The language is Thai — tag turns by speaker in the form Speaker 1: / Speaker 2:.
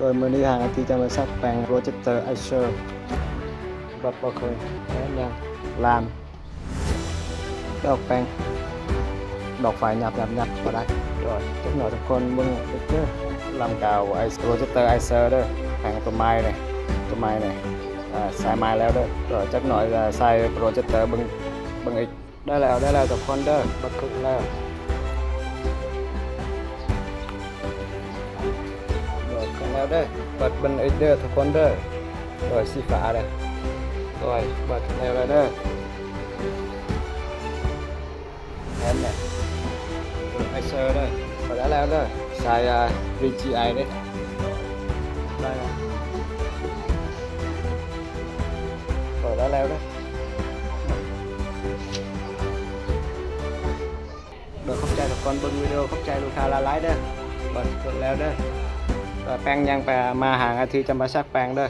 Speaker 1: โดยมือนี้หาที่จะมาซักแปลงโปรเจคเตอร์ไอเชอร์บัดบ่เคยแน่นยังลามดอกแปลงดอกไฟหยับก็ได้โดยจักหน่อยทุกคนเบิ่งเด้อลำกาวไอโปรเจคเตอร์ไอเชอร์เด้อแผงตัวไม้เนี่ยใส่ไม้แล้วเด้อโดยจักหน่อยจะใส่โปรเจคเตอร์เบิ่งอีกได้แล้วทุกคนเด้อบัดคึกแล้วแล้วเด้อเปิดบันไอเด้อทุกคนเด้อโดยสีฟ้าเลยโดยเปิดแล้วเด้อแอนเนี่ยไอเซอร์เด้อเปิดแล้วเด้อใส่ VGI เด้อได้แล้วเปิดแล้วเด้อโดยขอบใจทุกคนเบิ่งวิดีโอขอบใจลูกค้าหลายๆเด้อเปิดแล้วเด้อแป้งยังไปมาหาอาทิตย์จะมาซักแป้งเด้อ